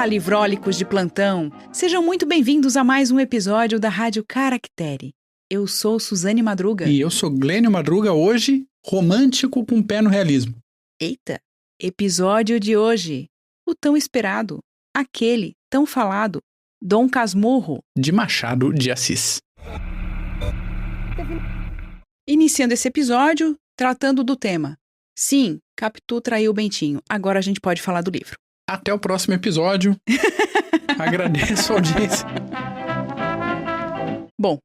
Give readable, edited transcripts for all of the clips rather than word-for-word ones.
Olá, livrólicos de plantão! Sejam muito bem-vindos a mais um episódio da Rádio Caractere. Eu sou Suzane Madruga. E eu sou Glênio Madruga, hoje romântico com pé no realismo. Eita! Episódio de hoje. O tão esperado, aquele tão falado, Dom Casmurro. De Machado de Assis. Iniciando esse episódio, tratando do tema. Sim, Capitu traiu o Bentinho. Agora a gente pode falar do livro. Até o próximo episódio. Agradeço a audiência. Bom,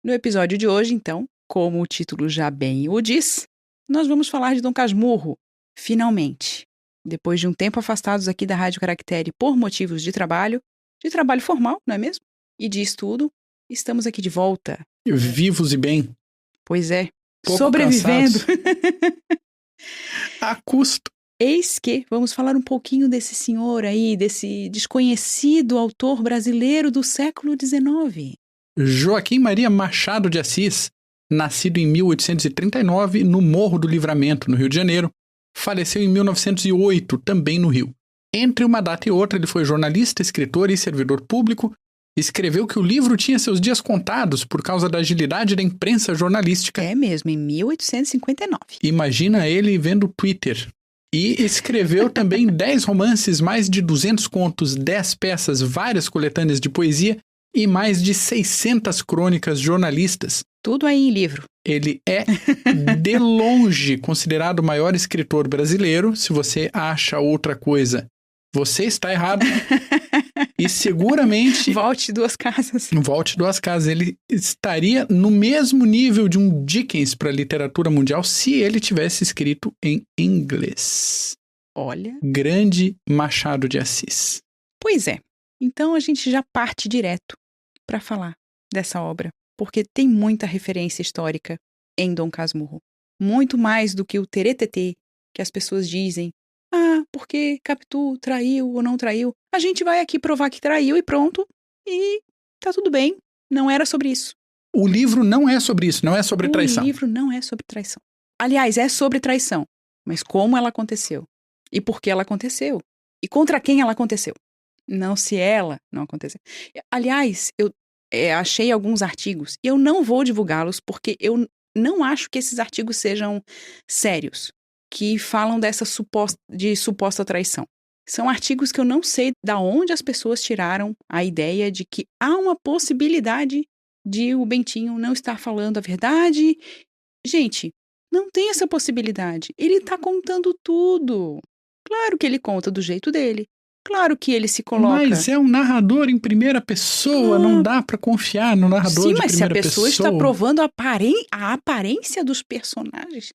no episódio de hoje, então, como o título já bem o diz, nós vamos falar de Dom Casmurro, finalmente. Depois de um tempo afastados aqui da Rádio Caractere por motivos de trabalho formal, não é mesmo? E de estudo, estamos aqui de volta. Vivos e bem. Pois é, Pouco sobrevivendo. A custo. Eis que vamos falar um pouquinho desse senhor aí, desse desconhecido autor brasileiro do século XIX. Joaquim Maria Machado de Assis, nascido em 1839 no Morro do Livramento, no Rio de Janeiro, faleceu em 1908, também no Rio. Entre uma data e outra, ele foi jornalista, escritor e servidor público. Escreveu que o livro tinha seus dias contados por causa da agilidade da imprensa jornalística. É mesmo, em 1859. Imagina ele vendo Twitter. E escreveu também 10 romances, mais de 200 contos, 10 peças, várias coletâneas de poesia e mais de 600 crônicas jornalistas. Tudo aí em livro. Ele é, de longe, considerado o maior escritor brasileiro. Se você acha outra coisa, você está errado. E seguramente... Volte duas casas. Ele estaria no mesmo nível de um Dickens para a literatura mundial se ele tivesse escrito em inglês. Olha. Grande Machado de Assis. Pois é. Então a gente já parte direto para falar dessa obra, porque tem muita referência histórica em Dom Casmurro. Muito mais do que o teretetê que as pessoas dizem. Ah, porque Capitu traiu ou não traiu. A gente vai aqui provar que traiu e pronto. E tá tudo bem. Não era sobre isso. O livro não é sobre isso, não é sobre traição. O livro não é sobre traição. Aliás, é sobre traição. Mas como ela aconteceu? E por que ela aconteceu? E contra quem ela aconteceu? Não se ela não aconteceu. Aliás, eu achei alguns artigos. E eu não vou divulgá-los porque eu não acho que esses artigos sejam sérios. Que falam dessa suposta traição. São artigos que eu não sei da onde as pessoas tiraram a ideia de que há uma possibilidade de o Bentinho não estar falando a verdade. Gente, não tem essa possibilidade. Ele está contando tudo. Claro que ele conta do jeito dele. Claro que ele se coloca... Mas é um narrador em primeira pessoa, não dá pra confiar no narrador de primeira pessoa. Sim, mas se a pessoa está provando a aparência dos personagens,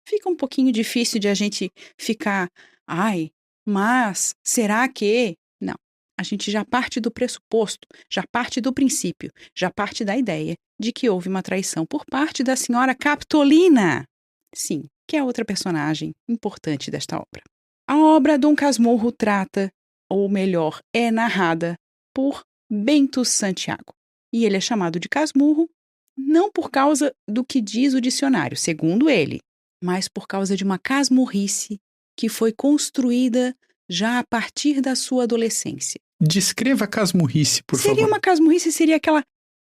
fica um pouquinho difícil de a gente ficar... Ai, mas será que... Não, a gente já parte do pressuposto, já parte do princípio, já parte da ideia de que houve uma traição por parte da senhora Capitolina. Sim, que é outra personagem importante desta obra. A obra Dom Casmurro trata... ou melhor, é narrada por Bento Santiago. E ele é chamado de Casmurro não por causa do que diz o dicionário, segundo ele, mas por causa de uma casmurrice que foi construída já a partir da sua adolescência. Descreva a casmurrice, por favor. Seria uma casmurrice, seria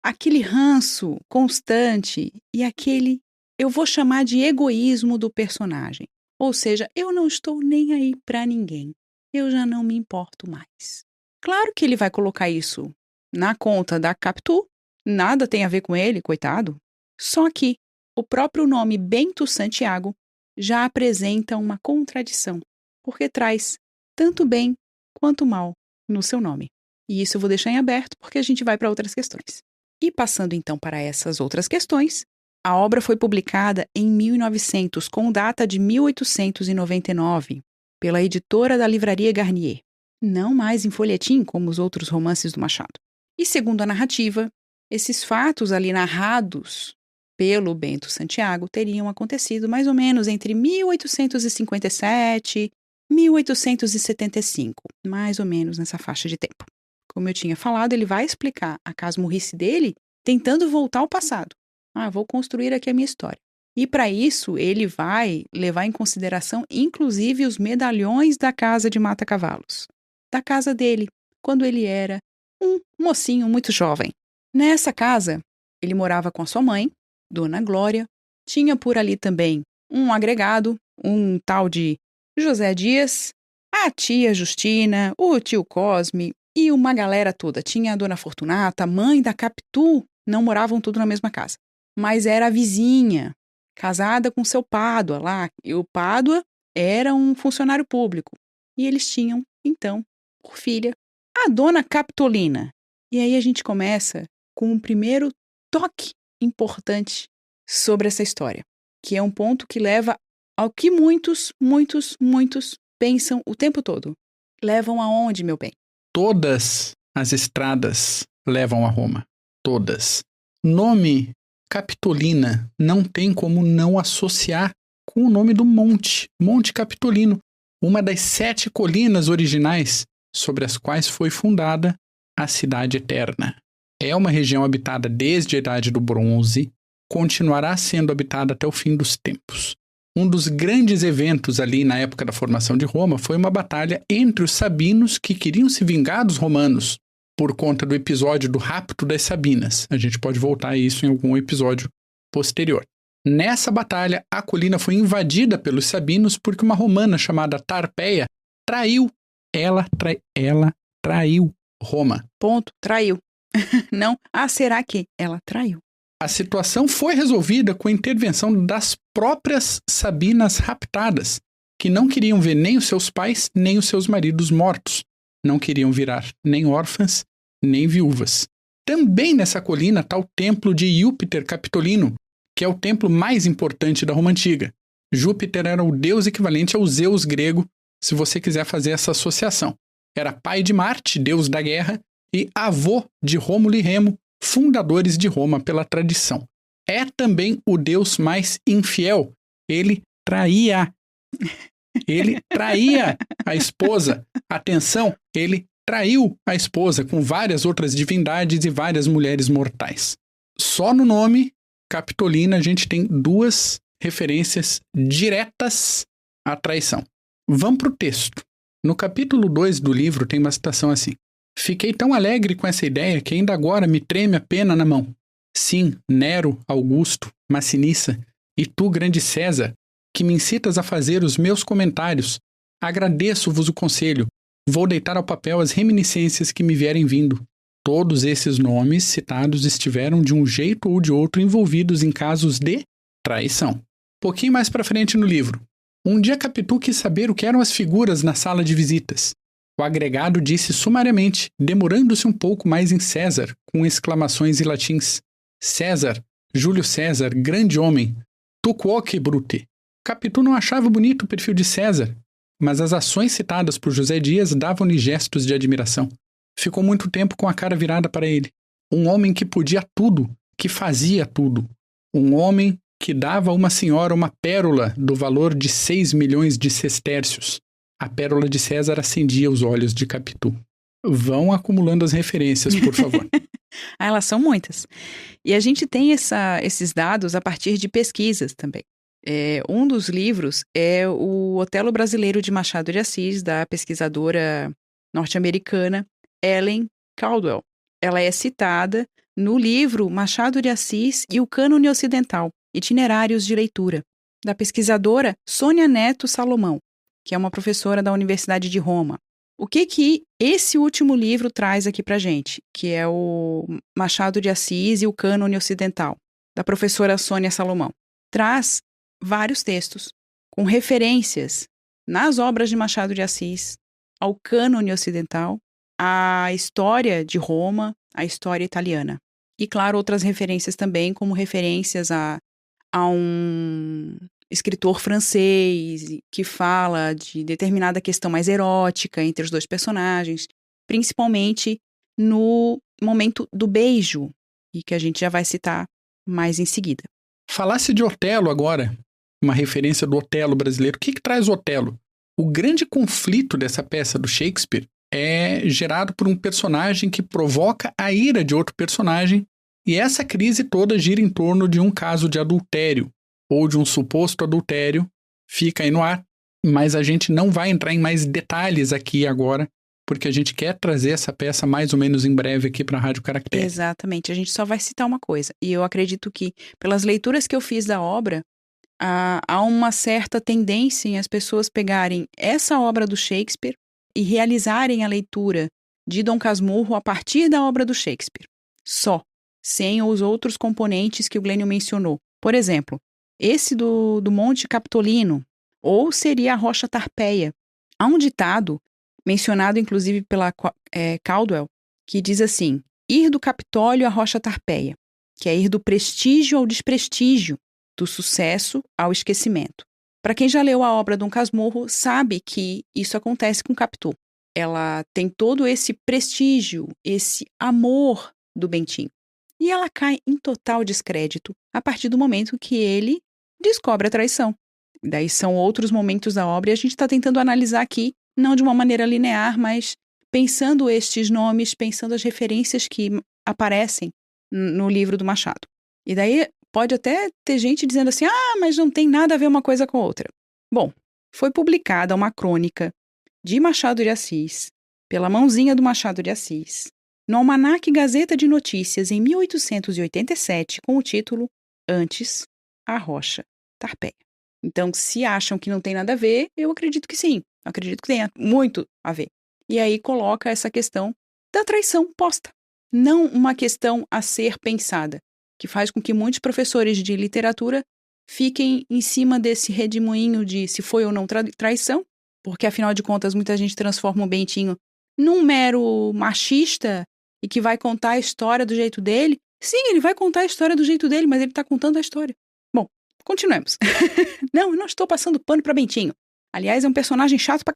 aquele ranço constante e aquele, eu vou chamar de egoísmo do personagem. Ou seja, eu não estou nem aí para ninguém. Eu já não me importo mais. Claro que ele vai colocar isso na conta da Capitu, nada tem a ver com ele, coitado. Só que o próprio nome Bento Santiago já apresenta uma contradição, porque traz tanto bem quanto mal no seu nome. E isso eu vou deixar em aberto porque a gente vai para outras questões. E passando então para essas outras questões, a obra foi publicada em 1900 com data de 1899. Pela editora da Livraria Garnier, não mais em folhetim como os outros romances do Machado. E segundo a narrativa, esses fatos ali narrados pelo Bento Santiago teriam acontecido mais ou menos entre 1857 e 1875, mais ou menos nessa faixa de tempo. Como eu tinha falado, ele vai explicar a casmurrice dele tentando voltar ao passado. Vou construir aqui a minha história. E para isso, ele vai levar em consideração, inclusive, os medalhões da casa de Mata-Cavalos. Da casa dele, quando ele era um mocinho muito jovem. Nessa casa, ele morava com a sua mãe, Dona Glória, tinha por ali também um agregado, um tal de José Dias, a tia Justina, o tio Cosme e uma galera toda. Tinha a Dona Fortunata, a mãe da Capitu, não moravam tudo na mesma casa, mas era a vizinha, casada com seu Pádua lá, e o Pádua era um funcionário público. E eles tinham, então, por filha, a Dona Capitolina. E aí a gente começa com um primeiro toque importante sobre essa história, que é um ponto que leva ao que muitos pensam o tempo todo. Levam aonde, meu bem? Todas as estradas levam a Roma. Todas. Nome Capitolina não tem como não associar com o nome do monte, Monte Capitolino, uma das 7 colinas originais sobre as quais foi fundada a Cidade Eterna. É uma região habitada desde a Idade do Bronze, continuará sendo habitada até o fim dos tempos. Um dos grandes eventos ali na época da formação de Roma foi uma batalha entre os sabinos que queriam se vingar dos romanos por conta do episódio do rapto das Sabinas. A gente pode voltar a isso em algum episódio posterior. Nessa batalha, a colina foi invadida pelos sabinos porque uma romana chamada Tarpeia traiu. Ela traiu Roma. Ponto. Traiu. Não. Será que ela traiu? A situação foi resolvida com a intervenção das próprias sabinas raptadas, que não queriam ver nem os seus pais, nem os seus maridos mortos. Não queriam virar nem órfãs, nem viúvas. Também nessa colina está o templo de Júpiter Capitolino, que é o templo mais importante da Roma Antiga. Júpiter era o deus equivalente ao Zeus grego, se você quiser fazer essa associação. Era pai de Marte, deus da guerra, e avô de Rômulo e Remo, fundadores de Roma pela tradição. É também o deus mais infiel. Ele traía a esposa. Atenção, ele traiu a esposa com várias outras divindades e várias mulheres mortais. Só no nome Capitolina a gente tem 2 referências diretas à traição. Vamos para o texto. No capítulo 2 do livro tem uma citação assim: "Fiquei tão alegre com essa ideia que ainda agora me treme a pena na mão. Sim, Nero, Augusto, Massinissa, e tu, grande César, que me incitas a fazer os meus comentários, agradeço-vos o conselho, vou deitar ao papel as reminiscências que me vierem vindo. Todos esses nomes citados estiveram de um jeito ou de outro envolvidos em casos de traição." Pouquinho mais para frente no livro. Um dia Capitu quis saber o que eram as figuras na sala de visitas. O agregado disse sumariamente, demorando-se um pouco mais em César, com exclamações em latins: "César, Júlio César, grande homem, tu quoque brute." Capitu não achava bonito o perfil de César, mas as ações citadas por José Dias davam-lhe gestos de admiração. Ficou muito tempo com a cara virada para ele. Um homem que podia tudo, que fazia tudo. Um homem que dava a uma senhora uma pérola do valor de 6 milhões de sestércios. A pérola de César acendia os olhos de Capitu. Vão acumulando as referências, por favor. Elas são muitas. E a gente tem esses dados a partir de pesquisas também. Um dos livros é o Otelo Brasileiro de Machado de Assis, da pesquisadora norte-americana Ellen Caldwell. Ela é citada no livro Machado de Assis e o Cânone Ocidental, Itinerários de Leitura, da pesquisadora Sônia Neto Salomão, que é uma professora da Universidade de Roma. O que esse último livro traz aqui pra gente, que é o Machado de Assis e o Cânone Ocidental, da professora Sônia Salomão? Traz vários textos com referências nas obras de Machado de Assis, ao Cânone Ocidental, à história de Roma, à história italiana. E, claro, outras referências também, como referências a um escritor francês que fala de determinada questão mais erótica entre os 2 personagens, principalmente no momento do beijo, e que a gente já vai citar mais em seguida. Falasse de Otelo agora, uma referência do Otelo brasileiro. O que traz o Otelo? O grande conflito dessa peça do Shakespeare é gerado por um personagem que provoca a ira de outro personagem, e essa crise toda gira em torno de um caso de adultério, ou de um suposto adultério, fica aí no ar, mas a gente não vai entrar em mais detalhes aqui agora, porque a gente quer trazer essa peça mais ou menos em breve aqui para a Rádio Caractere. Exatamente. A gente só vai citar uma coisa. E eu acredito que, pelas leituras que eu fiz da obra, há uma certa tendência em as pessoas pegarem essa obra do Shakespeare e realizarem a leitura de Dom Casmurro a partir da obra do Shakespeare. Só. Sem os outros componentes que o Glênio mencionou. Por exemplo, esse do Monte Capitolino, ou seria a Rocha Tarpeia. Há um ditado, mencionado inclusive pela Caldwell, que diz assim: ir do Capitólio à Rocha Tarpeia, que é ir do prestígio ao desprestígio, do sucesso ao esquecimento. Para quem já leu a obra Dom Casmurro, sabe que isso acontece com Capitu. Ela tem todo esse prestígio, esse amor do Bentinho. E ela cai em total descrédito a partir do momento que ele descobre a traição. Daí são outros momentos da obra e a gente está tentando analisar aqui, não de uma maneira linear, mas pensando estes nomes, pensando as referências que aparecem no livro do Machado. E daí pode até ter gente dizendo assim, mas não tem nada a ver uma coisa com a outra. Bom, foi publicada uma crônica de Machado de Assis, pela mãozinha do Machado de Assis, no Almanaque Gazeta de Notícias, em 1887, com o título Antes, a Rocha Tarpeia. Então, se acham que não tem nada a ver, eu acredito que sim. Eu acredito que tenha muito a ver. E aí coloca essa questão da traição posta. Não uma questão a ser pensada, que faz com que muitos professores de literatura fiquem em cima desse redemoinho de se foi ou não traição, porque, afinal de contas, muita gente transforma o Bentinho num mero machista e que vai contar a história do jeito dele. Sim, ele vai contar a história do jeito dele, mas ele está contando a história. Bom, continuemos. Não, eu não estou passando pano para Bentinho. Aliás, é um personagem chato pra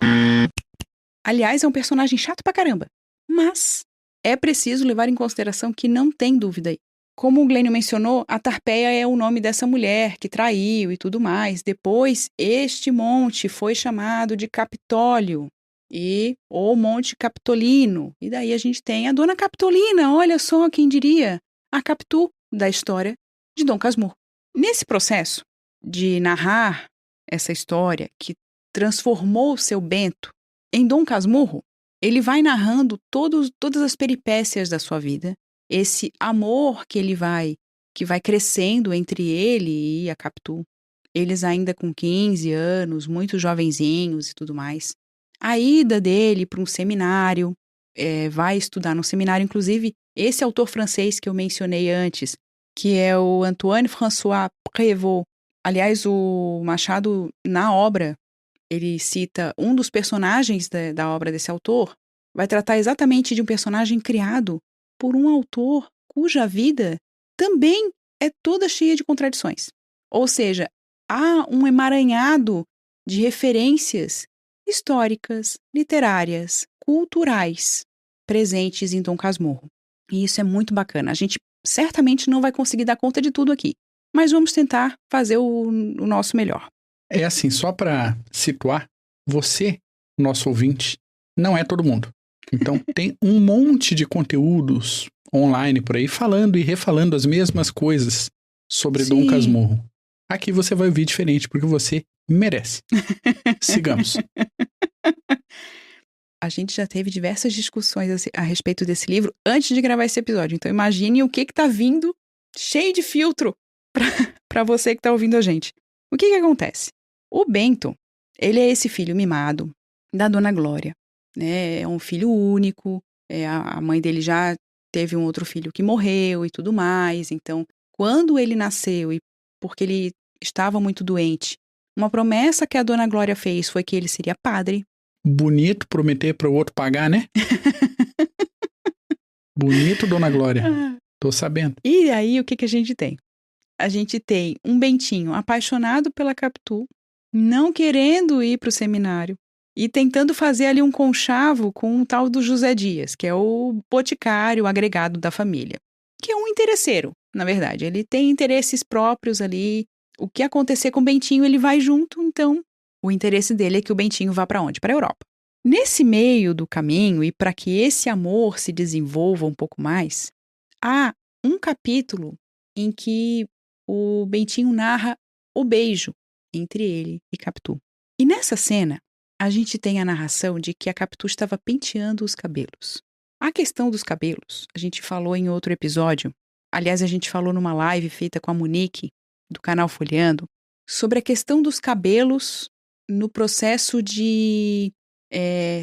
caramba. Mas é preciso levar em consideração que não tem dúvida aí. Como o Glênio mencionou, a Tarpeia é o nome dessa mulher que traiu e tudo mais. Depois, este monte foi chamado de Capitólio ou Monte Capitolino. E daí a gente tem a Dona Capitolina, olha só quem diria, a Capitu da história de Dom Casmurro. Nesse processo de narrar essa história que transformou o seu Bento em Dom Casmurro, ele vai narrando todas as peripécias da sua vida, esse amor que vai crescendo entre ele e a Capitu, eles ainda com 15 anos, muito jovenzinhos e tudo mais. A ida dele para um seminário, vai estudar no seminário, inclusive esse autor francês que eu mencionei antes, que é o Antoine-François Prévost. Aliás, o Machado, na obra, ele cita um dos personagens da obra desse autor, vai tratar exatamente de um personagem criado por um autor cuja vida também é toda cheia de contradições. Ou seja, há um emaranhado de referências históricas, literárias, culturais presentes em Dom Casmurro. E isso é muito bacana. A gente certamente não vai conseguir dar conta de tudo aqui, mas vamos tentar fazer o nosso melhor. É assim, só para situar, você, nosso ouvinte, não é todo mundo. Então tem um monte de conteúdos online por aí falando e refalando as mesmas coisas sobre Dom Casmurro. Aqui você vai ouvir diferente porque você merece. Sigamos. A gente já teve diversas discussões a respeito desse livro antes de gravar esse episódio. Então imagine o que tá vindo cheio de filtro para você que tá ouvindo a gente. O que acontece? O Bento, ele é esse filho mimado da Dona Glória, né? É um filho único, a mãe dele já teve um outro filho que morreu e tudo mais. Então, quando ele nasceu e porque ele estava muito doente, uma promessa que a Dona Glória fez foi que ele seria padre. Bonito prometer para o outro pagar, né? Bonito, Dona Glória. Tô sabendo. E aí, o que a gente tem? A gente tem um Bentinho apaixonado pela Capitu, não querendo ir para o seminário e tentando fazer ali um conchavo com o tal do José Dias, que é o boticário agregado da família, que é um interesseiro, na verdade. Ele tem interesses próprios ali. O que acontecer com o Bentinho, ele vai junto, então o interesse dele é que o Bentinho vá para onde? Para a Europa. Nesse meio do caminho, e para que esse amor se desenvolva um pouco mais, há um capítulo em que o Bentinho narra o beijo entre ele e Capitu. E nessa cena, a gente tem a narração de que a Capitu estava penteando os cabelos. A questão dos cabelos, a gente falou em outro episódio, aliás, a gente falou numa live feita com a Monique, do canal Folheando, sobre a questão dos cabelos no processo de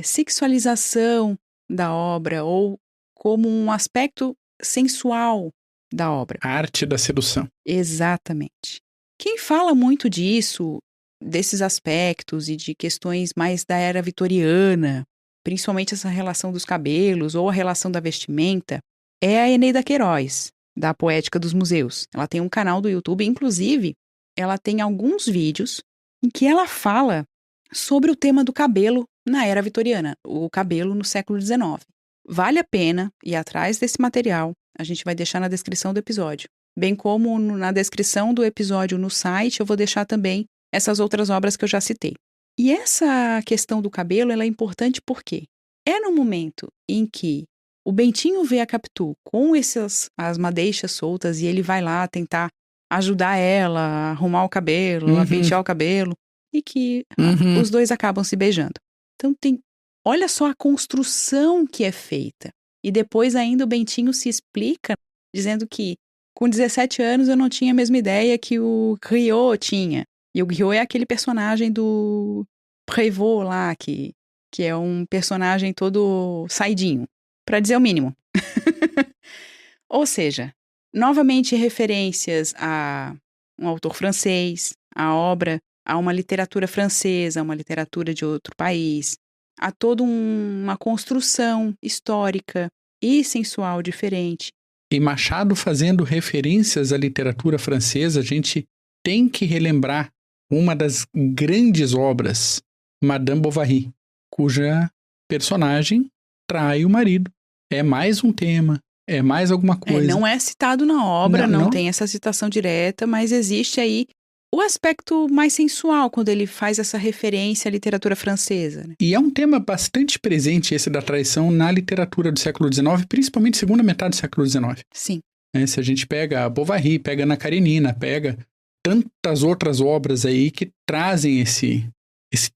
sexualização da obra ou como um aspecto sensual da obra. A arte da sedução. Exatamente. Quem fala muito disso, desses aspectos e de questões mais da era vitoriana, principalmente essa relação dos cabelos ou a relação da vestimenta, é a Eneida Queiroz, da Poética dos Museus. Ela tem um canal do YouTube, inclusive, ela tem alguns vídeos em que ela fala sobre o tema do cabelo na era vitoriana, o cabelo no século XIX. Vale a pena ir atrás desse material, a gente vai deixar na descrição do episódio. Bem como na descrição do episódio no site, eu vou deixar também essas outras obras que eu já citei. E essa questão do cabelo, ela é importante porque é no momento em que o Bentinho vê a Capitu com as madeixas soltas e ele vai lá tentar ajudar ela a arrumar o cabelo, a pentear o cabelo, e que os dois acabam se beijando. Então olha só a construção que é feita. E depois ainda o Bentinho se explica dizendo que com 17 anos eu não tinha a mesma ideia que o Griot tinha. E o Griot é aquele personagem do Prévost lá, que é um personagem todo saidinho, para dizer o mínimo. Ou seja, novamente referências a um autor francês, a obra, a uma literatura francesa, a uma literatura de outro país, a toda uma construção histórica e sensual diferente. E Machado fazendo referências à literatura francesa, a gente tem que relembrar uma das grandes obras, Madame Bovary, cuja personagem trai o marido. É mais um tema, é mais alguma coisa. Não é citado na obra, não tem essa citação direta, mas existe aí o aspecto mais sensual quando ele faz essa referência à literatura francesa. Né? E é um tema bastante presente esse da traição na literatura do século XIX, principalmente segunda metade do século XIX. Sim. Se a gente pega a Bovary, pega Ana Karenina, pega tantas outras obras aí que trazem esse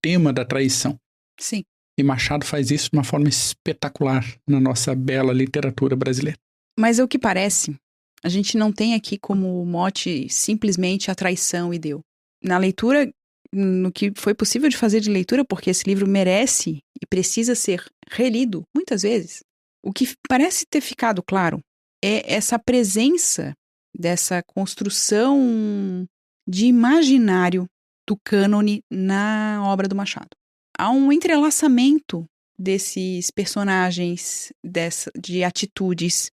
tema da traição. Sim. E Machado faz isso de uma forma espetacular na nossa bela literatura brasileira. Mas é o que parece, a gente não tem aqui como mote simplesmente a traição e deu. Na leitura, no que foi possível de fazer de leitura, porque esse livro merece e precisa ser relido muitas vezes, o que parece ter ficado claro é essa presença dessa construção de imaginário do cânone na obra do Machado. Há um entrelaçamento desses personagens, de atitudes.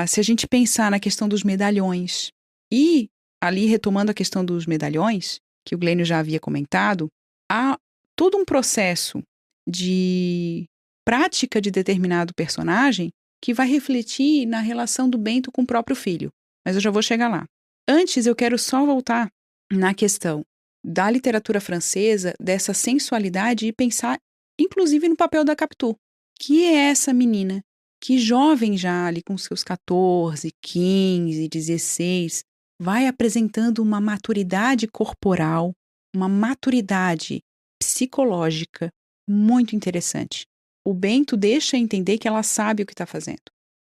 Se a gente pensar na questão dos medalhões, e ali retomando a questão dos medalhões, que o Glênio já havia comentado, há todo um processo de prática de determinado personagem que vai refletir na relação do Bento com o próprio filho. Mas eu já vou chegar lá. Antes, eu quero só voltar na questão da literatura francesa, dessa sensualidade, e pensar, inclusive, no papel da Capitu, que é essa menina que, jovem já ali com seus 14, 15, 16, vai apresentando uma maturidade corporal, uma maturidade psicológica muito interessante. O Bento deixa entender que ela sabe o que está fazendo.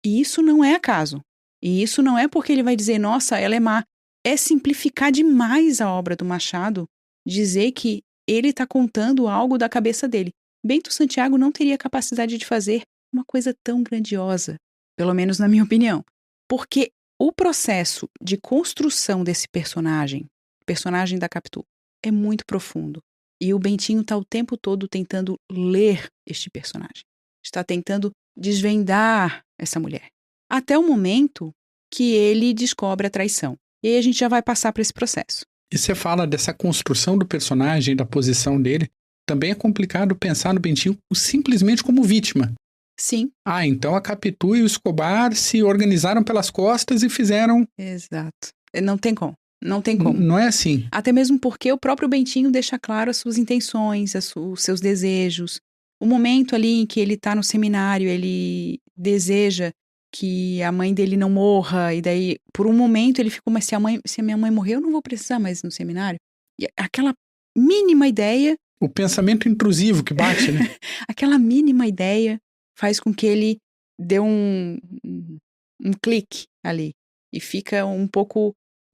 E isso não é acaso. E isso não é porque ele vai dizer, nossa, ela é má. É simplificar demais a obra do Machado, dizer que ele está contando algo da cabeça dele. Bento Santiago não teria capacidade de fazer uma coisa tão grandiosa, pelo menos na minha opinião. Porque o processo de construção desse personagem da Capitu, é muito profundo. E o Bentinho está o tempo todo tentando ler este personagem. Está tentando desvendar essa mulher. Até o momento que ele descobre a traição. E aí a gente já vai passar por esse processo. E você fala dessa construção do personagem, da posição dele. Também é complicado pensar no Bentinho simplesmente como vítima. Sim. Então a Capitu e o Escobar se organizaram pelas costas e fizeram... Exato. Não tem como. Não tem como. Não é assim. Até mesmo porque o próprio Bentinho deixa claro as suas intenções, os seus desejos. O momento ali em que ele está no seminário, ele deseja que a mãe dele não morra, e daí, por um momento, ele ficou, mas se a minha mãe morrer, eu não vou precisar mais ir no seminário. E aquela mínima ideia O pensamento intrusivo que bate, né? Aquela mínima ideia faz com que ele dê um clique ali e fica um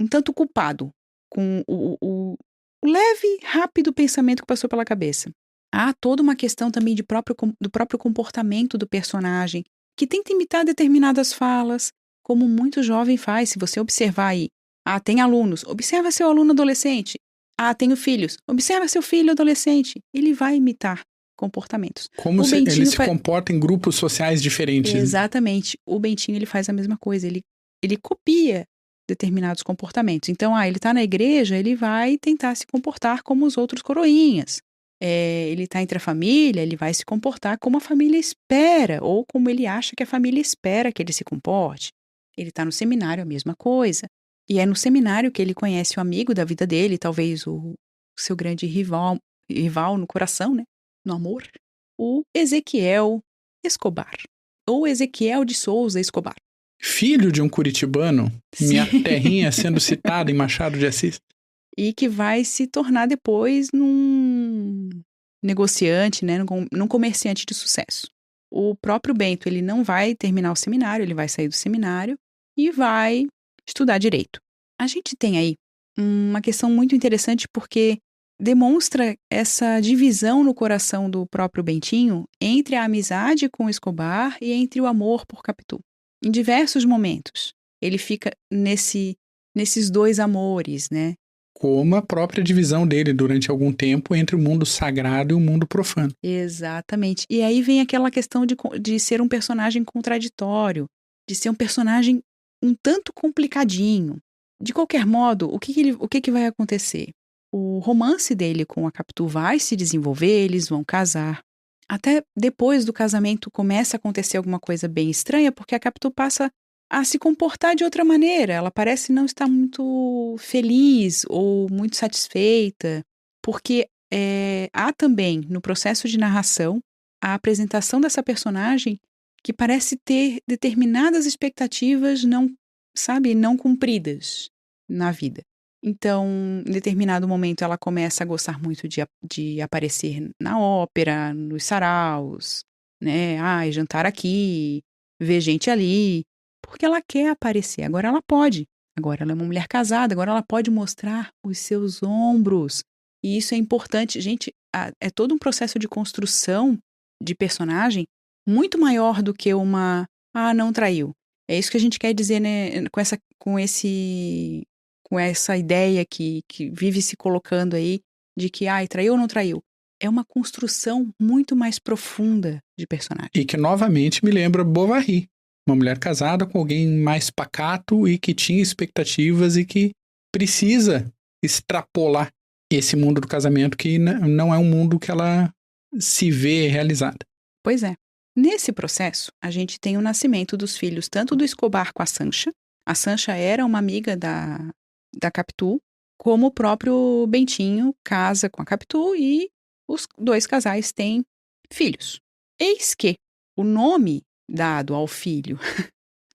tanto culpado com o leve, rápido pensamento que passou pela cabeça. Há toda uma questão também do próprio comportamento do personagem, que tenta imitar determinadas falas, como muito jovem faz. Se você observar aí, tem alunos, observa seu aluno adolescente. Tenho filhos, observa seu filho adolescente. Ele vai imitar comportamentos. Como se ele se comporta em grupos sociais diferentes. Exatamente. O Bentinho, ele faz a mesma coisa. Ele copia determinados comportamentos. Então, ele está na igreja, ele vai tentar se comportar como os outros coroinhas. Ele está entre a família, ele vai se comportar como a família espera, ou como ele acha que a família espera que ele se comporte. Ele está no seminário, a mesma coisa. E é no seminário que ele conhece o amigo da vida dele, talvez o seu grande rival no coração, né? No amor, o Ezequiel Escobar, ou Ezequiel de Souza Escobar. Filho de um curitibano, Sim. Minha terrinha sendo citada em Machado de Assis. E que vai se tornar depois num negociante, né, num comerciante de sucesso. O próprio Bento, ele não vai terminar o seminário, ele vai sair do seminário e vai estudar direito. A gente tem aí uma questão muito interessante porque demonstra essa divisão no coração do próprio Bentinho entre a amizade com Escobar e entre o amor por Capitu. Em diversos momentos, ele fica nesses dois amores, né? Como a própria divisão dele durante algum tempo entre o mundo sagrado e o mundo profano. Exatamente. E aí vem aquela questão de ser um personagem contraditório, de ser um personagem um tanto complicadinho. De qualquer modo, o que vai acontecer? O romance dele com a Capitu vai se desenvolver, eles vão casar. Até depois do casamento começa a acontecer alguma coisa bem estranha, porque a Capitu passa a se comportar de outra maneira. Ela parece não estar muito feliz ou muito satisfeita, porque há também, no processo de narração, a apresentação dessa personagem que parece ter determinadas expectativas não cumpridas na vida. Então, em determinado momento, ela começa a gostar muito de aparecer na ópera, nos saraus, né? Jantar aqui, ver gente ali, porque ela quer aparecer. Agora ela pode. Agora ela é uma mulher casada, agora ela pode mostrar os seus ombros. E isso é importante. Gente, é todo um processo de construção de personagem muito maior do que não traiu. É isso que a gente quer dizer, né, com essa ideia que vive se colocando aí de que, traiu ou não traiu. É uma construção muito mais profunda de personagem. E que novamente me lembra Bovary. Uma mulher casada com alguém mais pacato e que tinha expectativas e que precisa extrapolar esse mundo do casamento que não é um mundo que ela se vê realizada. Pois é. Nesse processo, a gente tem o nascimento dos filhos tanto do Escobar com a Sancha. A Sancha era uma amiga da Capitu, como o próprio Bentinho casa com a Capitu e os dois casais têm filhos. Eis que o nome dado ao filho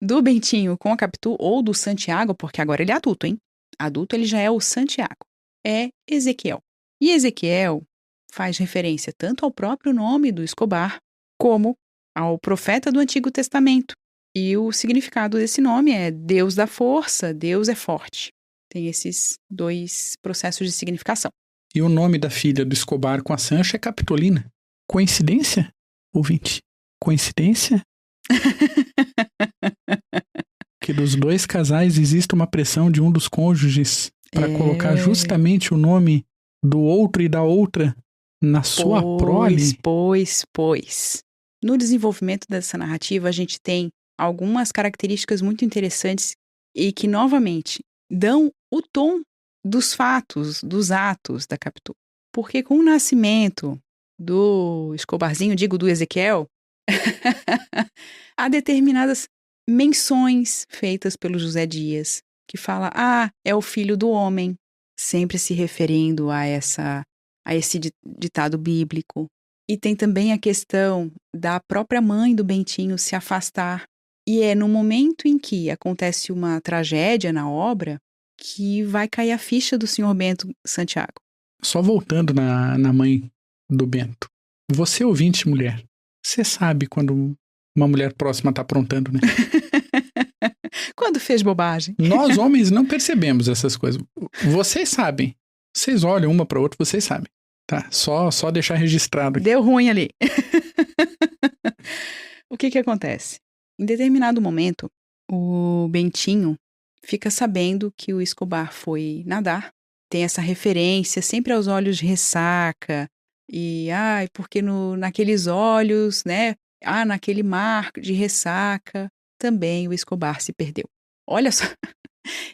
do Bentinho com a Capitu, ou do Santiago, porque agora ele é adulto, hein? Adulto ele já é o Santiago, é Ezequiel. E Ezequiel faz referência tanto ao próprio nome do Escobar, como ao profeta do Antigo Testamento. E o significado desse nome é Deus dá força, Deus é forte. Tem esses dois processos de significação. E o nome da filha do Escobar com a Sancha é Capitolina. Coincidência, ouvinte? Coincidência? Que dos dois casais existe uma pressão de um dos cônjuges para colocar justamente o nome do outro e da outra na sua prole. Pois. No desenvolvimento dessa narrativa, a gente tem algumas características muito interessantes e que, novamente, dão o tom dos fatos, dos atos da Capitu. Porque com o nascimento do Escobarzinho, do Ezequiel, há determinadas menções feitas pelo José Dias, que fala, é o filho do homem, sempre se referindo a esse ditado bíblico. E tem também a questão da própria mãe do Bentinho se afastar. E é no momento em que acontece uma tragédia na obra que vai cair a ficha do Sr. Bento Santiago. Só voltando na mãe do Bento. Você, ouvinte, mulher, você sabe quando uma mulher próxima tá aprontando, né? Quando fez bobagem. Nós, homens, não percebemos essas coisas. Vocês sabem. Vocês olham uma pra outra, vocês sabem. Tá? Só deixar registrado aqui. Deu ruim ali. O que acontece? Em determinado momento, o Bentinho fica sabendo que o Escobar foi nadar. Tem essa referência sempre aos olhos de ressaca. E, porque naqueles olhos, né? Naquele mar de ressaca, também o Escobar se perdeu. Olha só.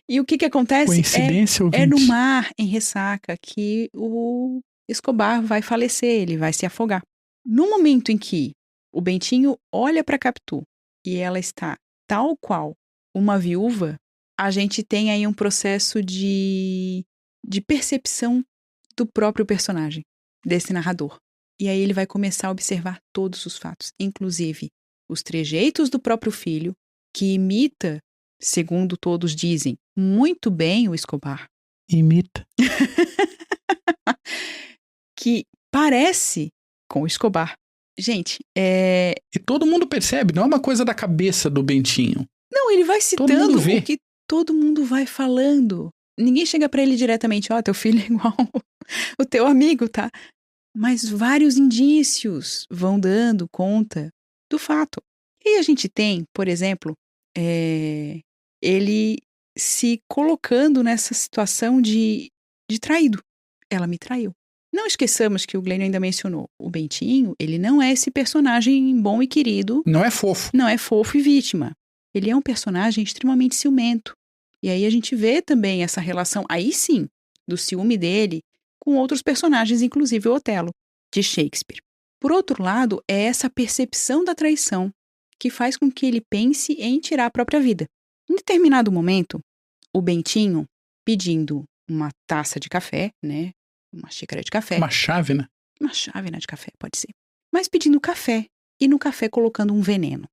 E o que acontece? Coincidência, ouvinte? É no mar, em ressaca, que o Escobar vai falecer, ele vai se afogar. No momento em que o Bentinho olha para Capitu e ela está tal qual uma viúva, a gente tem aí um processo de percepção do próprio personagem, desse narrador. E aí ele vai começar a observar todos os fatos, inclusive os trejeitos do próprio filho, que imita, segundo todos dizem, muito bem o Escobar. Imita. Que parece com o Escobar. Gente, E todo mundo percebe, não é uma coisa da cabeça do Bentinho. Não, ele vai Todo mundo citando vê. o que todo mundo vai falando. Ninguém chega pra ele diretamente, teu filho é igual o teu amigo, tá? Mas vários indícios vão dando conta do fato. E a gente tem, por exemplo, ele se colocando nessa situação de traído. Ela me traiu. Não esqueçamos que o Glênio ainda mencionou, o Bentinho, ele não é esse personagem bom e querido. Não é fofo. Não é fofo e vítima. Ele é um personagem extremamente ciumento. E aí a gente vê também essa relação, aí sim, do ciúme dele com outros personagens, inclusive o Otelo, de Shakespeare. Por outro lado, é essa percepção da traição que faz com que ele pense em tirar a própria vida. Em determinado momento, o Bentinho, pedindo uma taça de café, né? Uma xícara de café. Uma chávena. Uma chávena de café, pode ser. Mas pedindo café. E no café colocando um veneno.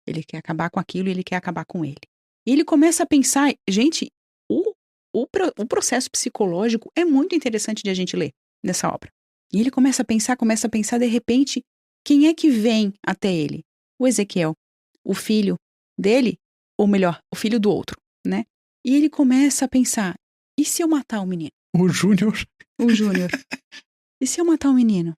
Ele quer acabar com aquilo e ele quer acabar com ele. E ele começa a pensar... Gente, o processo psicológico é muito interessante de a gente ler nessa obra. E ele começa a pensar, de repente, quem é que vem até ele? O Ezequiel. O filho dele, ou melhor, o filho do outro, né? E ele começa a pensar, e se eu matar o menino? O Júnior. O Júnior. E se eu matar o menino?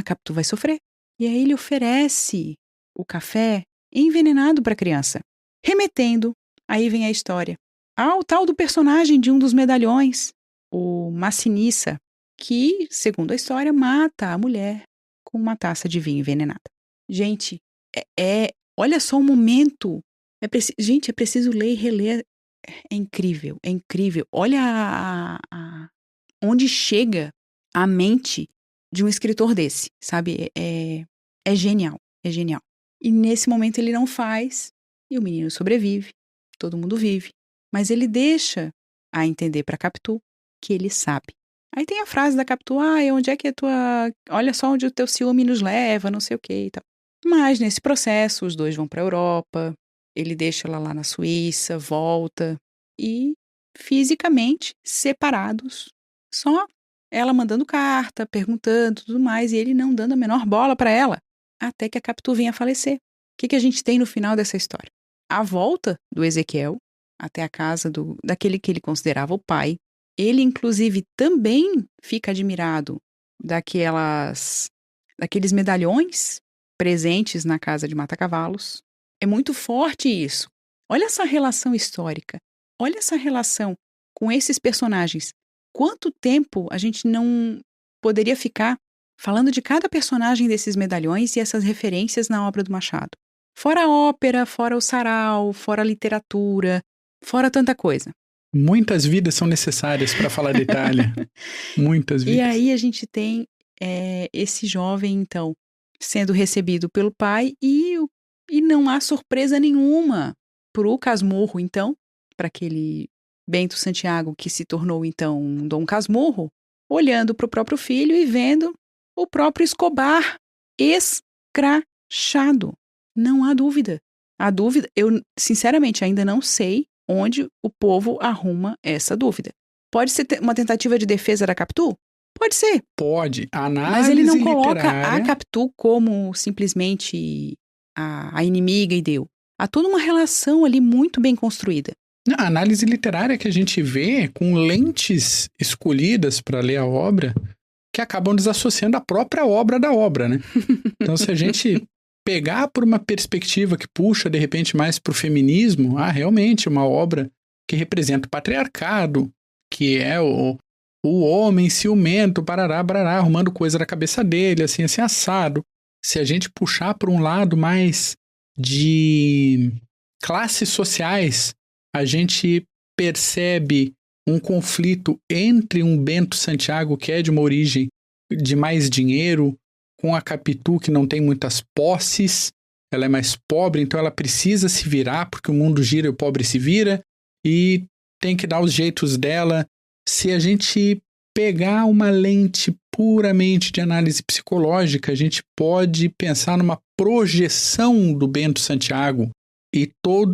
Capitu vai sofrer. E aí ele oferece o café envenenado para a criança. Remetendo, aí vem a história, ao tal do personagem de um dos medalhões, o Massinissa, que, segundo a história, mata a mulher com uma taça de vinho envenenada. Gente, olha só o momento. Gente, é preciso ler e reler. É incrível, é incrível. Olha onde chega a mente de um escritor desse, sabe? É genial, é genial. E nesse momento ele não faz, e o menino sobrevive, todo mundo vive. Mas ele deixa a entender para Capitu que ele sabe. Aí tem a frase da Capitu, onde é que olha só onde o teu ciúme nos leva, não sei o que e tal. Mas nesse processo, os dois vão para a Europa, ele deixa ela lá na Suíça, volta, e fisicamente separados, só ela mandando carta, perguntando, tudo mais, e ele não dando a menor bola para ela, até que a Capitu venha a falecer. O que a gente tem no final dessa história? A volta do Ezequiel até a casa daquele que ele considerava o pai. Ele, inclusive, também fica admirado daqueles medalhões presentes na casa de Mata-Cavalos. É muito forte isso. Olha essa relação histórica. Olha essa relação com esses personagens. Quanto tempo a gente não poderia ficar falando de cada personagem desses medalhões e essas referências na obra do Machado? Fora a ópera, fora o sarau, fora a literatura, fora tanta coisa. Muitas vidas são necessárias para falar da Itália. Muitas vidas. E aí a gente tem esse jovem, então, sendo recebido pelo pai e não há surpresa nenhuma para o Casmurro, então, para aquele Bento Santiago que se tornou, então, um Dom Casmurro, olhando para o próprio filho e vendo o próprio Escobar escrachado. Não há dúvida. A dúvida, eu sinceramente ainda não sei onde o povo arruma essa dúvida. Pode ser uma tentativa de defesa da Capitu? Pode ser. Pode. A análise Mas ele não coloca literária... a Capitu como simplesmente a inimiga e deu. Há toda uma relação ali muito bem construída. A análise literária que a gente vê com lentes escolhidas para ler a obra que acabam desassociando a própria obra da obra, né? Então, se a gente pegar por uma perspectiva que puxa, de repente, mais para o feminismo, realmente uma obra que representa o patriarcado, que é o homem ciumento, barará, arrumando coisa na cabeça dele, assim assado. Se a gente puxar por um lado mais de classes sociais, a gente percebe um conflito entre um Bento Santiago, que é de uma origem de mais dinheiro, com a Capitu, que não tem muitas posses, ela é mais pobre, então ela precisa se virar, porque o mundo gira e o pobre se vira, e tem que dar os jeitos dela. Se a gente pegar uma lente puramente de análise psicológica, a gente pode pensar numa projeção do Bento Santiago, e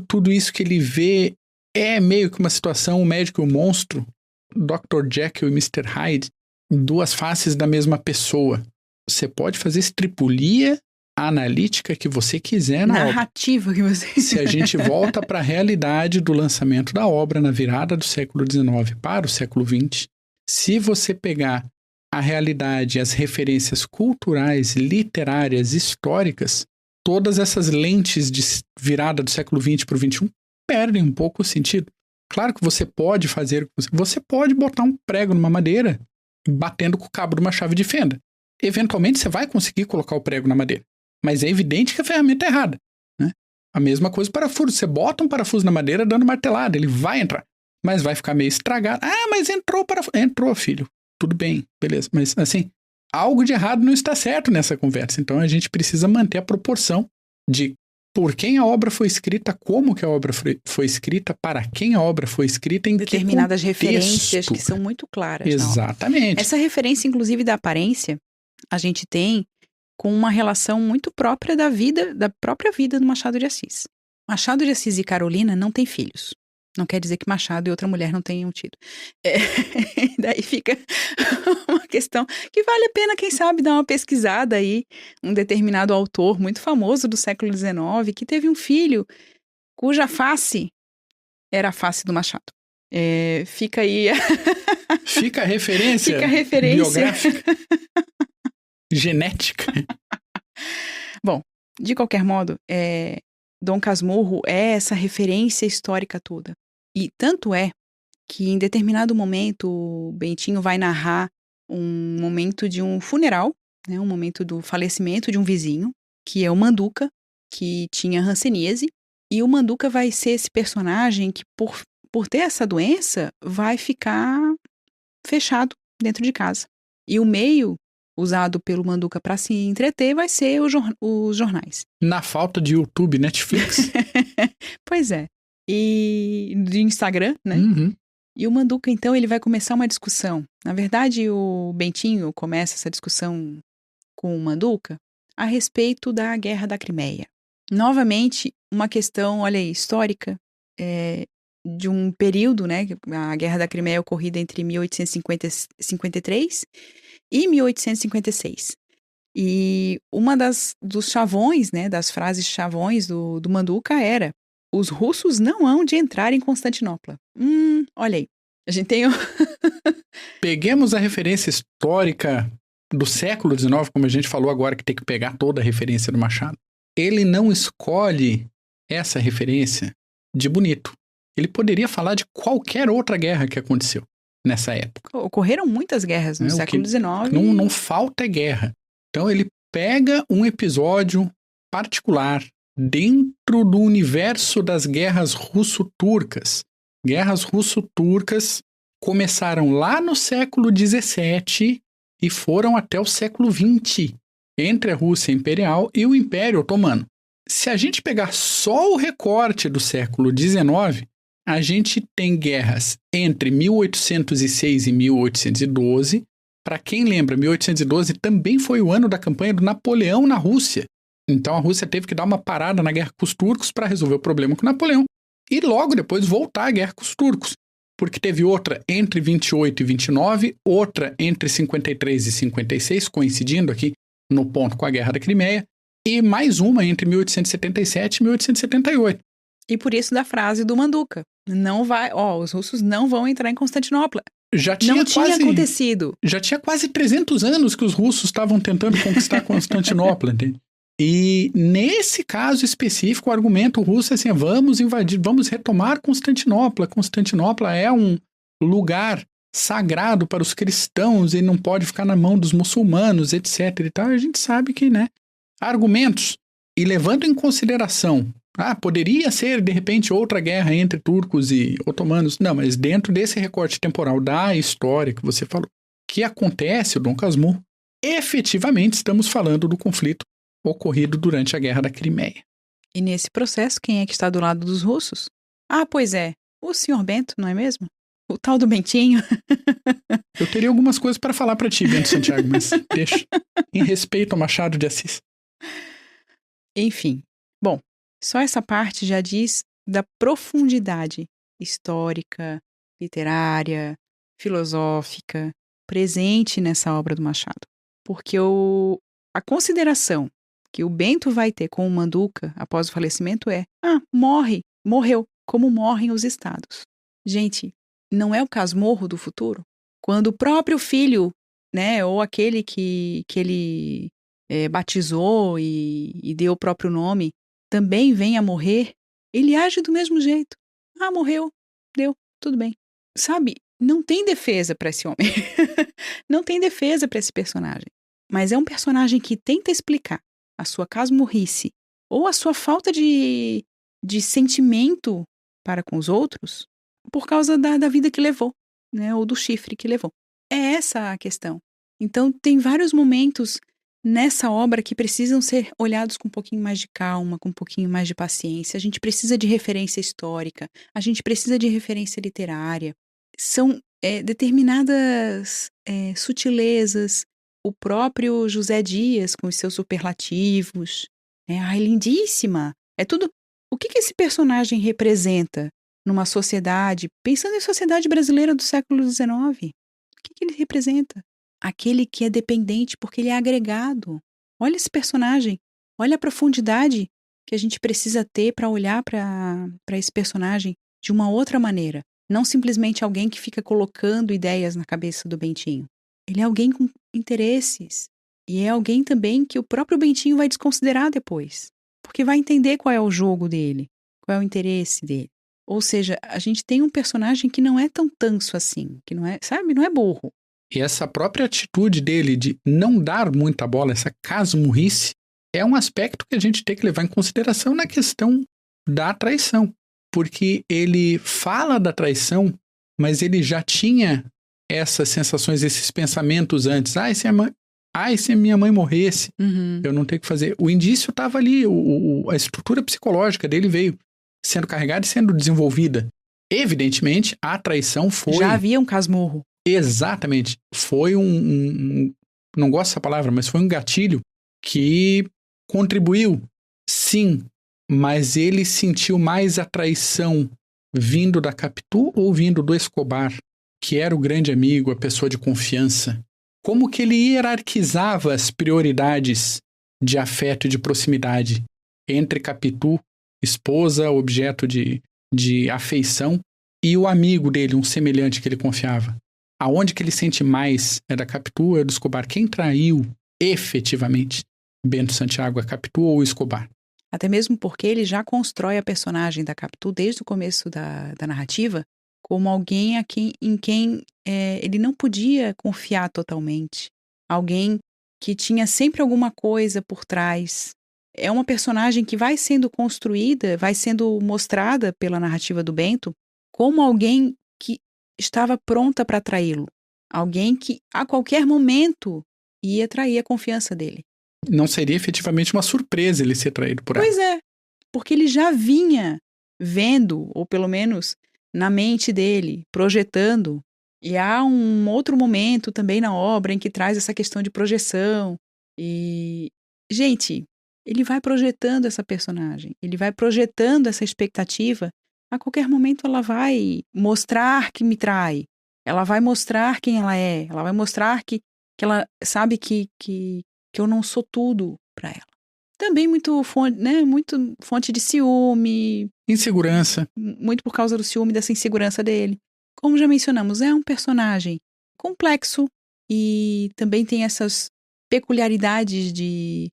tudo isso que ele vê é meio que uma situação, o médico e o monstro, Dr. Jekyll e Mr. Hyde, duas faces da mesma pessoa. Você pode fazer estripulia analítica que você quiser na narrativa obra. Que você quiser. Se a gente volta para a realidade do lançamento da obra na virada do século XIX para o século XX, se você pegar a realidade, as referências culturais, literárias, históricas, todas essas lentes de virada do século XX para o XXI perdem um pouco o sentido. Claro que você pode fazer... Você pode botar um prego numa madeira batendo com o cabo de uma chave de fenda. Eventualmente você vai conseguir colocar o prego na madeira. Mas é evidente que a ferramenta é errada, né? A mesma coisa para parafuso. Você bota um parafuso na madeira dando martelada, ele vai entrar. Mas vai ficar meio estragado. Mas entrou parafuso. Entrou, filho. Tudo bem, beleza. Mas assim, algo de errado não está certo nessa conversa. Então a gente precisa manter a proporção de por quem a obra foi escrita, como que a obra foi escrita, para quem a obra foi escrita, em determinadas que referências que são muito claras. Exatamente. Essa referência, inclusive, da aparência, a gente tem com uma relação muito própria da própria vida do Machado de Assis. Machado de Assis e Carolina não têm filhos. Não quer dizer que Machado e outra mulher não tenham tido. Daí fica uma questão que vale a pena, quem sabe, dar uma pesquisada aí. Um determinado autor muito famoso do século XIX que teve um filho cuja face era a face do Machado. Fica aí... Fica a referência, biográfica, genética. Bom, de qualquer modo, Dom Casmurro é essa referência histórica toda. E tanto é que em determinado momento o Bentinho vai narrar um momento de um funeral, né, um momento do falecimento de um vizinho, que é o Manduca, que tinha hanseníase, e o Manduca vai ser esse personagem que, por ter essa doença, vai ficar fechado dentro de casa. E o meio usado pelo Manduca para se entreter vai ser os jornais. Na falta de YouTube, Netflix. Pois é. E de Instagram, né? Uhum. E o Manduca, então, ele vai começar uma discussão. Na verdade, o Bentinho começa essa discussão com o Manduca a respeito da Guerra da Crimeia. Novamente, uma questão, olha aí, histórica, de um período, né? A Guerra da Crimeia ocorrida entre 1853 e 1856. E uma dos chavões, né, das frases chavões do Manduca era: os russos não hão de entrar em Constantinopla. Olha aí, a gente tem... Peguemos a referência histórica do século XIX, como a gente falou agora, que tem que pegar toda a referência do Machado. Ele não escolhe essa referência de bonito. Ele poderia falar de qualquer outra guerra que aconteceu nessa época. Ocorreram muitas guerras no século XIX. Não falta guerra. Então ele pega um episódio particular dentro do universo das guerras russo-turcas. Guerras russo-turcas começaram lá no século XVII e foram até o século XX, entre a Rússia Imperial e o Império Otomano. Se a gente pegar só o recorte do século XIX, a gente tem guerras entre 1806 e 1812. Para quem lembra, 1812 também foi o ano da campanha do Napoleão na Rússia. Então a Rússia teve que dar uma parada na guerra com os turcos para resolver o problema com Napoleão e logo depois voltar à guerra com os turcos. porque teve outra entre 28 e 29, outra entre 53 e 56, coincidindo aqui no ponto com a Guerra da Crimeia, e mais uma entre 1877 e 1878. E por isso da frase do Manduca. Não vai, os russos não vão entrar em Constantinopla. Não tinha acontecido. Já tinha quase 300 anos que os russos estavam tentando conquistar Constantinopla, entende? E nesse caso específico, o argumento russo é assim, vamos invadir, vamos retomar Constantinopla. Constantinopla é um lugar sagrado para os cristãos e não pode ficar na mão dos muçulmanos, etc. E tal. A gente sabe que, né, argumentos, e levando em consideração, poderia ser, de repente, outra guerra entre turcos e otomanos. Não, mas dentro desse recorte temporal da história que você falou, que acontece, o Dom Casmurro, efetivamente estamos falando do conflito ocorrido durante a Guerra da Crimeia. E nesse processo, quem é que está do lado dos russos? Pois é, o senhor Bento, não é mesmo? O tal do Bentinho. Eu teria algumas coisas para falar para ti, Bento Santiago, mas deixa. Em respeito ao Machado de Assis. Enfim, bom, só essa parte já diz da profundidade histórica, literária, filosófica, presente nessa obra do Machado. Porque a consideração que o Bento vai ter com o Manduca após o falecimento morreu, como morrem os estados. Gente, não é o Casmurro do futuro? Quando o próprio filho, né, ou aquele que ele batizou e deu o próprio nome, também vem a morrer, ele age do mesmo jeito. Morreu, deu, tudo bem. Sabe, não tem defesa para esse homem. Não tem defesa para esse personagem. Mas é um personagem que tenta explicar a sua casmurrice ou a sua falta de sentimento para com os outros por causa da vida que levou, né? Ou do chifre que levou. É essa a questão. Então, tem vários momentos nessa obra que precisam ser olhados com um pouquinho mais de calma, com um pouquinho mais de paciência. A gente precisa de referência histórica, a gente precisa de referência literária. São determinadas sutilezas. O próprio José Dias, com os seus superlativos. Lindíssima! É tudo. O que esse personagem representa numa sociedade, pensando em sociedade brasileira do século XIX? O que ele representa? Aquele que é dependente porque ele é agregado. Olha esse personagem. Olha a profundidade que a gente precisa ter para olhar para esse personagem de uma outra maneira. Não simplesmente alguém que fica colocando ideias na cabeça do Bentinho. Ele é alguém com interesses. E é alguém também que o próprio Bentinho vai desconsiderar depois. Porque vai entender qual é o jogo dele, qual é o interesse dele. Ou seja, a gente tem um personagem que não é tão tanso assim, que não é, sabe, não é burro. E essa própria atitude dele de não dar muita bola, essa casmurrice, é um aspecto que a gente tem que levar em consideração na questão da traição. Porque ele fala da traição, mas ele já tinha essas sensações, esses pensamentos antes. Se a minha mãe morresse, eu não tenho o que fazer. O indício estava ali, a estrutura psicológica dele veio sendo carregada e sendo desenvolvida. Evidentemente, a traição foi... Já havia um casmurro. Exatamente. Foi não gosto dessa palavra, mas foi um gatilho que contribuiu, sim, mas ele sentiu mais a traição vindo da Capitu ou vindo do Escobar, que era o grande amigo, a pessoa de confiança. Como que ele hierarquizava as prioridades de afeto e de proximidade entre Capitu, esposa, objeto de afeição, e o amigo dele, um semelhante que ele confiava. Aonde que ele sente mais é da Capitu ou é do Escobar? Quem traiu efetivamente Bento Santiago, a Capitu ou o Escobar? Até mesmo porque ele já constrói a personagem da Capitu desde o começo da narrativa como alguém em quem ele não podia confiar totalmente. Alguém que tinha sempre alguma coisa por trás. É uma personagem que vai sendo construída, vai sendo mostrada pela narrativa do Bento como alguém que estava pronta para traí-lo. Alguém que a qualquer momento ia trair a confiança dele. Não seria efetivamente uma surpresa ele ser traído por ela. Pois é, porque ele já vinha vendo, ou pelo menos na mente dele, projetando. E há um outro momento também na obra em que traz essa questão de projeção. E, gente, ele vai projetando essa personagem, ele vai projetando essa expectativa A qualquer momento ela vai mostrar que me trai. Ela vai mostrar quem ela é. Ela vai mostrar que ela sabe que eu não sou tudo para ela. Também muito fonte de ciúme. Insegurança. Muito por causa do ciúme, dessa insegurança dele. Como já mencionamos, é um personagem complexo e também tem essas peculiaridades de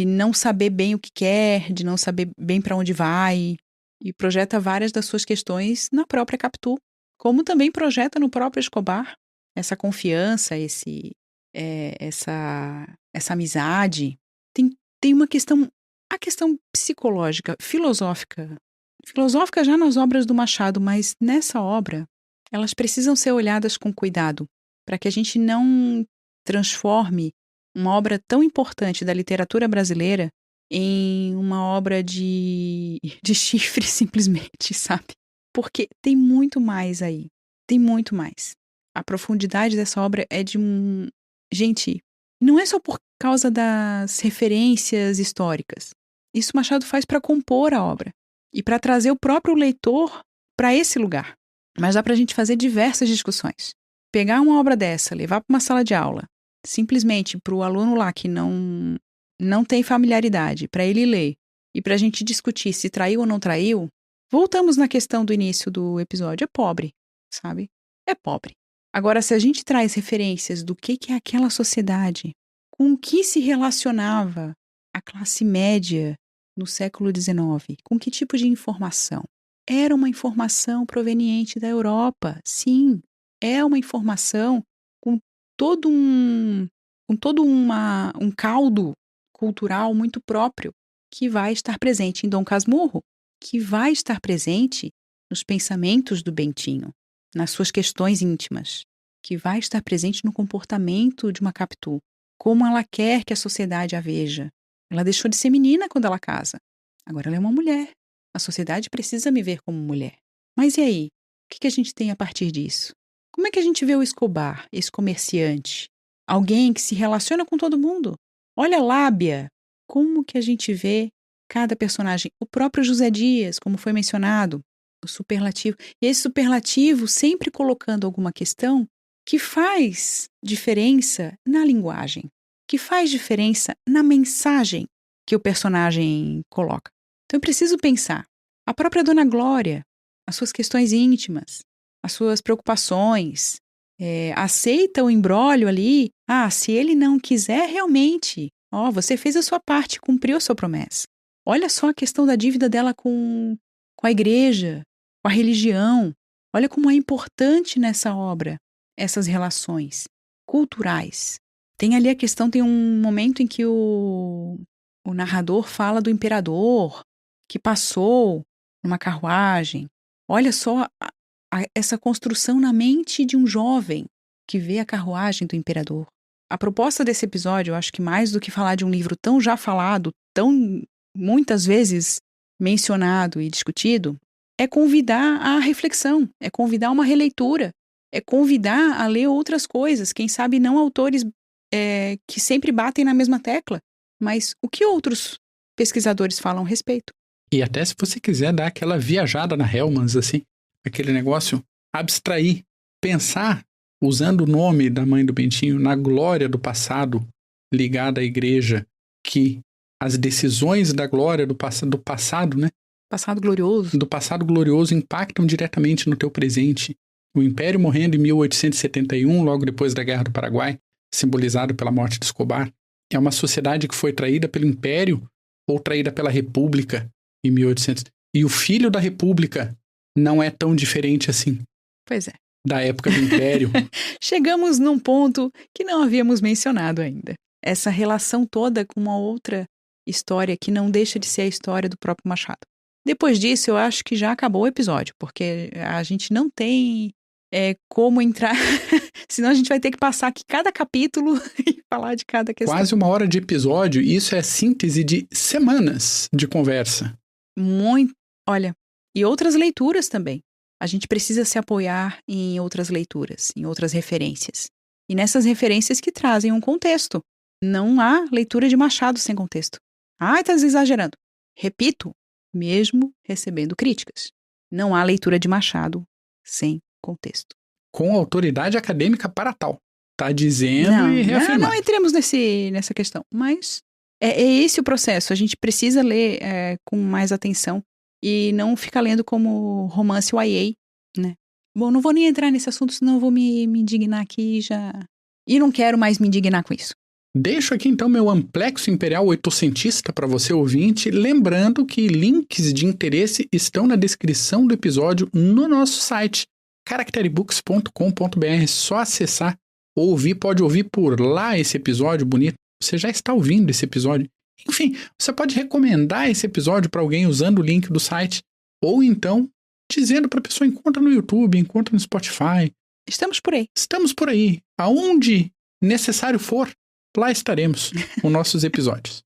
não saber bem o que quer, de não saber bem para onde vai, e projeta várias das suas questões na própria Capitu, como também projeta no próprio Escobar essa confiança, essa amizade. Tem uma questão, a questão psicológica, filosófica já nas obras do Machado, mas nessa obra elas precisam ser olhadas com cuidado, para que a gente não transforme uma obra tão importante da literatura brasileira em uma obra de chifre, simplesmente, sabe? Porque tem muito mais aí. Tem muito mais. A profundidade dessa obra é de um... Gente, não é só por causa das referências históricas. Isso Machado faz para compor a obra e para trazer o próprio leitor para esse lugar. Mas dá para a gente fazer diversas discussões. Pegar uma obra dessa, levar para uma sala de aula, simplesmente para o aluno lá que não tem familiaridade, para ele ler e para a gente discutir se traiu ou não traiu, voltamos na questão do início do episódio. É pobre, sabe? É pobre. Agora, se a gente traz referências do que é aquela sociedade, com o que se relacionava a classe média no século XIX, com que tipo de informação? Era uma informação proveniente da Europa, sim. É uma informação com todo um caldo cultural muito próprio, que vai estar presente em Dom Casmurro, que vai estar presente nos pensamentos do Bentinho, nas suas questões íntimas, que vai estar presente no comportamento de uma Capitu, como ela quer que a sociedade a veja. Ela deixou de ser menina quando ela casa. Agora ela é uma mulher. A sociedade precisa me ver como mulher. Mas e aí? O que a gente tem a partir disso? Como é que a gente vê o Escobar, esse comerciante? Alguém que se relaciona com todo mundo. Olha a lábia. Como que a gente vê cada personagem? O próprio José Dias, como foi mencionado, o superlativo. E esse superlativo sempre colocando alguma questão que faz diferença na linguagem, que faz diferença na mensagem que o personagem coloca. Então eu preciso pensar. A própria Dona Glória, as suas questões íntimas, as suas preocupações, aceita o imbróglio ali. Ah, se ele não quiser realmente, você fez a sua parte, cumpriu a sua promessa. Olha só a questão da dívida dela com a igreja, com a religião. Olha como é importante nessa obra essas relações culturais. Tem ali a questão, tem um momento em que o narrador fala do imperador que passou numa carruagem. Olha só essa construção na mente de um jovem que vê a carruagem do imperador. A proposta desse episódio, eu acho que mais do que falar de um livro tão já falado, tão muitas vezes mencionado e discutido, é convidar à reflexão, é convidar a uma releitura, é convidar a ler outras coisas, quem sabe não autores que sempre batem na mesma tecla, mas o que outros pesquisadores falam a respeito. E até se você quiser dar aquela viajada na Hellmann's, assim, aquele negócio, abstrair, pensar, usando o nome da mãe do Bentinho, na glória do passado ligada à igreja, que as decisões da glória do passado, né? Passado glorioso. Do passado glorioso impactam diretamente no teu presente. O Império morrendo em 1871, logo depois da Guerra do Paraguai, simbolizado pela morte de Escobar, é uma sociedade que foi traída pelo Império ou traída pela República em 1800. E o filho da República não é tão diferente assim. Pois é. Da época do Império. Chegamos num ponto que não havíamos mencionado ainda. Essa relação toda com uma outra história que não deixa de ser a história do próprio Machado. Depois disso, eu acho que já acabou o episódio, porque a gente não tem como entrar, senão a gente vai ter que passar aqui cada capítulo e falar de cada questão. Quase 1 hora de episódio, e isso é síntese de semanas de conversa. Muito, olha, e outras leituras também. A gente precisa se apoiar em outras leituras, em outras referências. E nessas referências que trazem um contexto. Não há leitura de Machado sem contexto. Tá exagerando. Repito, mesmo recebendo críticas. Não há leitura de Machado sem contexto. Com autoridade acadêmica para tal. Tá dizendo e reafirmando. Não entremos nessa questão. Mas é esse o processo. A gente precisa ler com mais atenção e não ficar lendo como romance YA, né? Bom, não vou nem entrar nesse assunto, senão eu vou me indignar aqui já. E não quero mais me indignar com isso. Deixo aqui então meu amplexo imperial oitocentista para você ouvinte, lembrando que links de interesse estão na descrição do episódio no nosso site, caracteribooks.com.br. Só acessar, pode ouvir por lá esse episódio bonito. Você já está ouvindo esse episódio. Enfim, você pode recomendar esse episódio para alguém usando o link do site, ou então dizendo para a pessoa: encontra no YouTube, encontra no Spotify. Estamos por aí. Estamos por aí. Aonde necessário for, lá estaremos com nossos episódios.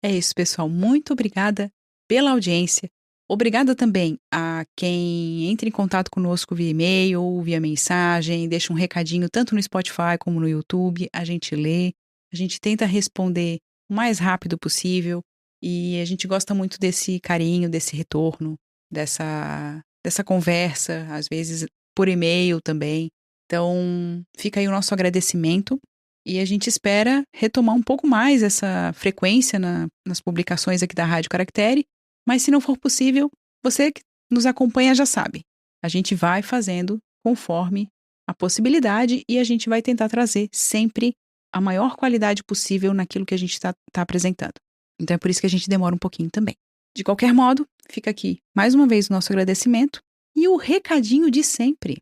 É isso, pessoal. Muito obrigada pela audiência. Obrigada também a quem entra em contato conosco via e-mail ou via mensagem, deixa um recadinho tanto no Spotify como no YouTube. A gente lê, a gente tenta responder o mais rápido possível e a gente gosta muito desse carinho, desse retorno, dessa conversa, às vezes por e-mail também. Então, fica aí o nosso agradecimento. E a gente espera retomar um pouco mais essa frequência nas publicações aqui da Rádio Caractere, mas se não for possível, você que nos acompanha já sabe. A gente vai fazendo conforme a possibilidade e a gente vai tentar trazer sempre a maior qualidade possível naquilo que a gente está apresentando. Então é por isso que a gente demora um pouquinho também. De qualquer modo, fica aqui mais uma vez o nosso agradecimento e o recadinho de sempre.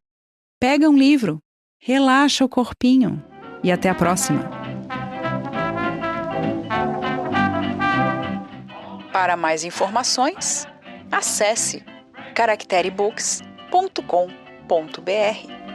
Pega um livro, relaxa o corpinho. E até a próxima. Para mais informações, acesse caracteribooks.com.br.